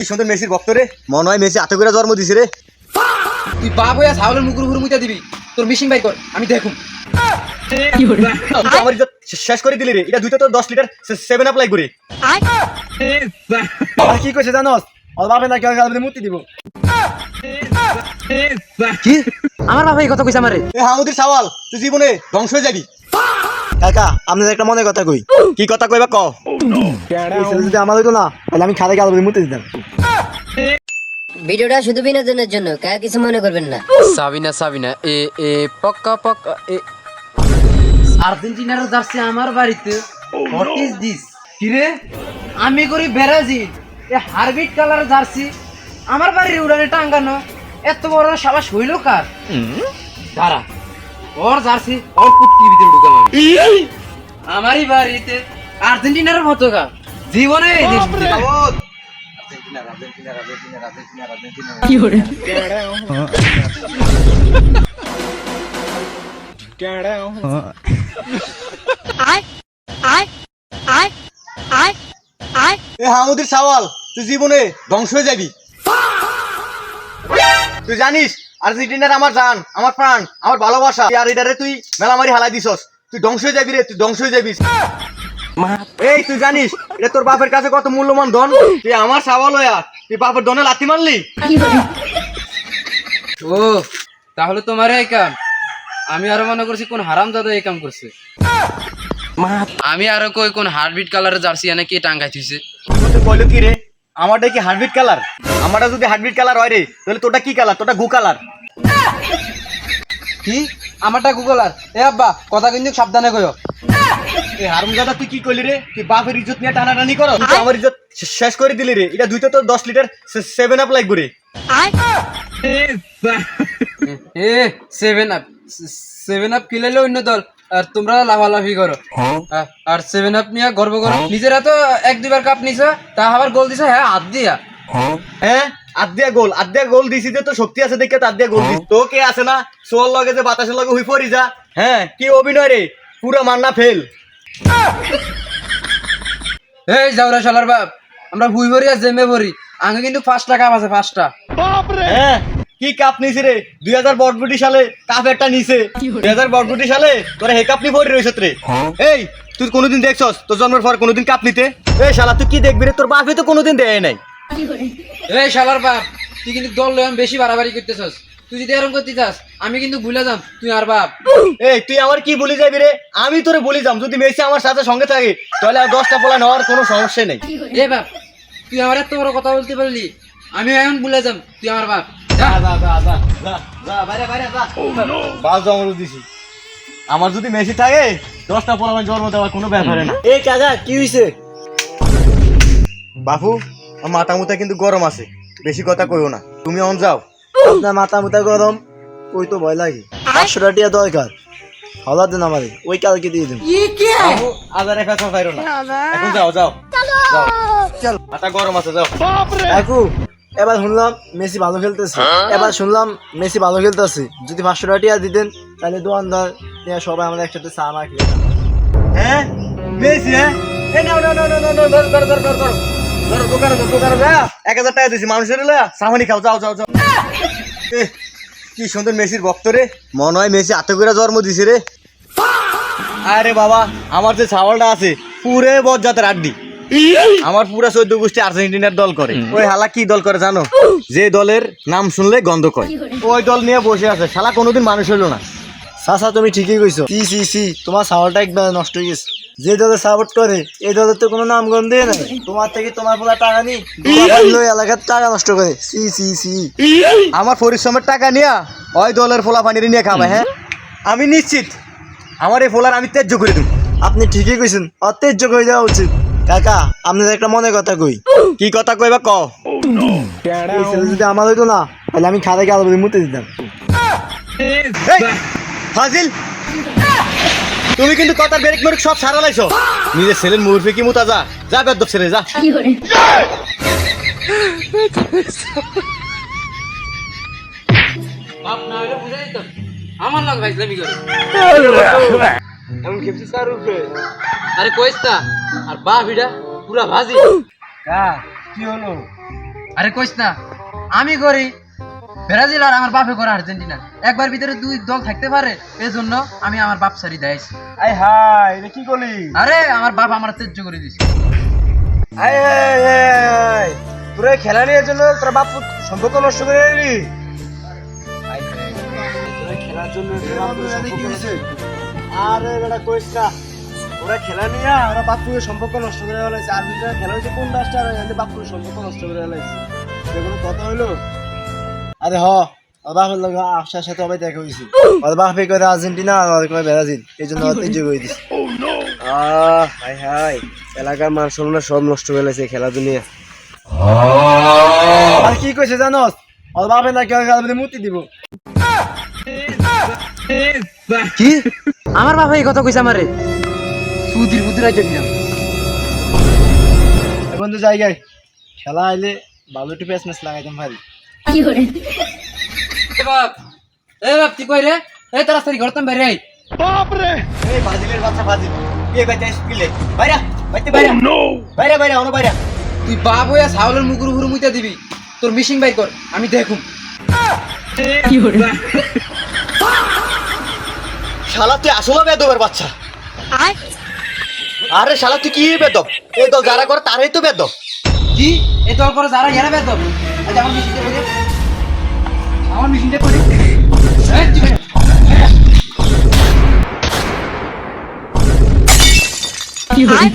সুন্দর মেসির ভক্ত রে, মনে হয় মেসি হাতে করে জন্ম দিছে রে। তুই বাপ হইয়া ছাগলের মুখের উপর মুইতা দিবি, তোর মিশিং বাই কর, আমি দেখুম। আমার ইজ্জত শেষ করে দিলি রে। এটা দুইটা তো 10 লিটার 7 আপ লাগবে রে। কি কইছে জানোস? ওর বাপে না কেউ গালবে মুতি দিব। কি আমার বাপ এই কথা কইছে আমারে? এ হামুদির সওয়াল, তুই জীবনে ধ্বংস হয়ে যাবি। কাকা আপনাদের একটা মনে কথা কই। কি কথা কইবা ক। এই ছেলে যদি আমার হইতো না তাহলে আমি খালে গালবে মুতি দিতাম। ভিডিওটা শুধু বিনোদনের জন্য, কার কিছু মনে করবেন না। সাবিনা সাবিনা এ এ পক্কা পক্কা এ আর্জেন্টিনার জার্সি আমার বাড়িতে। What is this? কি রে, আমি করি ব্রাজিল, এ হারবিট কালার জার্সি আমার বাড়ির উড়ানে টাঙ্গানো, এত বড় সাবাস হইল কার? দাঁড়া, ওর জার্সি ওর পুটকির ভিতরে ঢুকাম আমি। আমারই বাড়িতে আর্জেন্টিনার পতাকা, জীবনে এই দেশ কি করে এ হামুদির সওয়াল, তুই জীবনে ধ্বংস হয়ে যাবি। তুই জানিস আর্জেন্টিনার আমার জান, আমার প্রাণ, আমার ভালোবাসা। আর এটারে তুই মেলামারি হালাই দিছস, তুই ধ্বংস হয়ে যাবি রে, তুই ধ্বংস হয়ে যাবি। এই তুই জানিস এটা তোর বাপের কাছে কত মূল্যবান ধন? তুই আমার সওয়াল হইয়া তুই বাপের ধনে লাথি মারলি। ও তাহলে তোমার এই কাম, আমি আরো মনে করছি কোন হারামজাদা এই কাম করছে। আমি আরো কই কোন হার্টবিট কালারের জার্সি এনে কে টাঙ্গাই থইছে। তুই কইলো কি রে, আমারটা কি হার্টবিট কালার? আমারটা যদি হার্টবিট কালার হয় রে, তাহলে তোটা কি কালার? তোটা গু কালার। কি আমারটা গুগলার? এ আব্বা কথা কিন্তু সাবধানে কইও। এই হারামজাদা তুই কি কইলি রে? তুই বাপের ইজ্জত নিয়ে টানাটানি করো। তুই তো আমার ইজ্জত শেষ করে দিলি রে। এটা দুইটা তো 10 লিটার 7 আপ লাগবে রে। এ 7 আপ কিলাইলে অন্য দল, আর তোমরা লাফালাফি করো। আর 7 আপ নিয়ে গর্ব করো। নিজেরা তো 1-2 কাপ নিছো, তা আবার গোল দিছো হ্যাঁ হাত দিয়া। হ্যাঁ আদ্যা গোল দিছি যে তো শক্তি আছে দেখে তার দিয়ে গোল দিস। তো কে আছে না সোল লগে যে বাতাসের লগে হুই পড়ি যা। হ্যাঁ কি অভিনয় রে, পুরো মান্না ফেল। এই যাওরা শালার বাপ, আমরা হুই ভরি আর জেমে ভরি, আগে কিন্তু 5টা কাপ আছে 5টা। হ্যাঁ কি কাপ নিছি রে? 2062 সালে কাপ একটা নিছে। 2062 সালে তোরা হে কাপ নি পড়ি রইছত রে। এই তুই কোনোদিন দেখছস তোর জন্মের পর কোনোদিন কাপ নিতে? এই শালা তুই কি দেখবি রে? তোর বাপে তো কোনোদিন দেয় নাই। এই শালার বাপ, তুই কিন্তু দল লয় বেশি বাড়াবাড়ি করতেছস। তুই যদি এরকম করতে চাস আমি কিন্তু ভুলে যাম তুই আর বাপ। এই তুই আমার কি বলি যাবি রে? আমি তোরে বলি যাম যদি মেসি আমার সাথে সঙ্গে থাকে তাহলে আর 10টা পোলা নেওয়ার কোনো সমস্যা নেই। এ বাপ, তুই আমার এত বড় কথা বলতে পারলি, আমি এখন ভুলে যাম তুই আমার বাপ। যা বাস জমরু দিছি। আমার যদি মেসি থাকে 10টা পোলা জন্ম দেওয়ার কোনো ব্যাপারে না। এই কাকা কি হইছে? বাপু আমার মাথা মুথা কিন্তু গরম আছে, বেশি কথা কইও না। তুমি অন যাও। আপনার মাথা মুথা গরম, ওই তো ভয় লাগে। 500 টাকা দরকার, হাওলা দেন আমারে, ওই কালকে দিয়ে দেন। বাপু আজার একা খাইরো না, এখন যাও যাও যাও, চল মাথা গরম আছে যাও। কাকু এবার শুনলাম মেসি ভালো খেলতেছে, যদি 500 টাকা দিতেন তাহলে দোকানদার নিয়ে সবাই আমরা একসাথে চা মা খেয়ে হ্যাঁ মেসি, হ্যাঁ এই নাও নাও নাও নাও নাও, ধর ধর ধর ধর ধর ধর, দোকানে যা 1000 টাকা দিছি, মানুষের লয়া সামানি খাও, যাও যাও যাও। কি সুন্দর মেসির ভক্ত রে, মনে হয় মেসি হাতে করে জন্ম দিছে রে। আরে বাবা আমার যে ছাওয়ালটা আছে পুরে বজ্জাতের আড্ডি। আমার পুরা 14 গোষ্ঠী আর্জেন্টিনার দল করে। ওই হালা কি দল করে জানো? যে দলের নাম শুনলে গন্ধ কয়, ওই দল নিয়ে বসে আছে। শালা কোনোদিন মানুষ হইলো না। চাচা তুমি ঠিকই কইছো। সি তোমার সাওয়ালটা একবার নষ্ট হয়ে গেছে। যে দলে সাপোর্ট করে এই দলের তো কোনো নাম গন্ধে নাই। তোমার থেকে তোমার পোলা টাকা নি এলাকার টাকা নষ্ট করে। সি আমার পরিশ্রমের টাকা নিয়া ওই দলের ফোলা পানি নিয়ে খাবে। হ্যাঁ আমি নিশ্চিত আমার এই ফোলার আমি ত্যায্য করে দেব। আপনি ঠিকই কইছেন, অত্যাজ্য করে দেওয়া উচিত। কাকা আপনাদের একটা মনে কথা কই। কি কথা কইবা ক। এই ছেলে যদি আমার হইতো না তাহলে আমি খালে গাল মুতে দিতাম। এই, ফাজিল তুমি কিন্তু কথা বেরেক মেরেক সব সারা লাইছো। নিজের ছেলের মুরফি কি মুতা যা বেদ্য ছেলে যা। বাপ না হইলে বুঝাই দিতাম আমার লগ ভাইসলামি করে। এমন খেপছি স্যার উপরে। আরে কইস না, আর বাপ ইডা পুরা ভাজি। কি হলো? আরে কইস না, আমি করি ব্রাজিল আর আমার বাপে করে আর্জেন্টিনা। একবার ভিতরে দুই দল থাকতে পারে, এজন্য আমি আমার বাপ সারি দেয়ছি। আই হাই এটা কি করলি? আরে আমার বাপ আমার তেজ্য করে দিছে। আই হাই হাই তোরা খেলা নিয়ে জন্য তোর বাপ সম্পর্ক নষ্ট করে দিলি। তোরা খেলার জন্য আরে বেটা কইস না, ওরা খেলা নিয়ে ওরা বাপুর সম্পর্ক নষ্ট করে ফেলাইছে। আর্জেন্টিনা খেলা হয়েছে কোন রাষ্ট্র আর বাপুর সম্পর্ক নষ্ট করে ফেলাইছে, সেগুলো কথা হইলো? আরে ওর বাপের লোক আফসার সাথে সবাই দেখা হয়েছে। ওর বাপে করে আর্জেন্টিনা আর ওর করে ব্রাজিল, এই জন্য ঐতিহ্য করে দিছে। হাই হাই এলাকার মান সম্মান সব নষ্ট করে ফেলাইছে খেলা দুনিয়া। আর কি কইছে জানোস? ওর বাপে নাকি ওর গালে মুতি দিব। কি আমার বাবা এই কথা কইছে আমারে? সুদির বুদ্ধি রাজ্য দিলাম। এখন তো জায়গায় খেলা আইলে ভালো একটু প্যাচ ম্যাচ লাগাইতাম ভাই। এ বাপ তুই কই রে? এই তাড়াতাড়ি ঘরতাম বাইরে আই। এই ফাজিলের বাচ্চা ফাজিল কে বাইতে স্কিলে বাইরা বাইতে বাইরা বাইরা বাইরা ওনো বাইরা। তুই বাপ হইয়া ছাগলের মুগুর উপর মুইতা দিবি, তোর মিশিং বাই কর, আমি দেখুম। শালা তুই আসলে বেদবের বাচ্চা। আরে শালা তুই কি বেদব? এই দল যারা করে তারাই তো বেদব। কি এ দল করে যারা ইয়ারা বেদব? আজ আমার মিশিংটা করে, আমার মিশিংটা করে। এই তুই বেটা। কি হলো?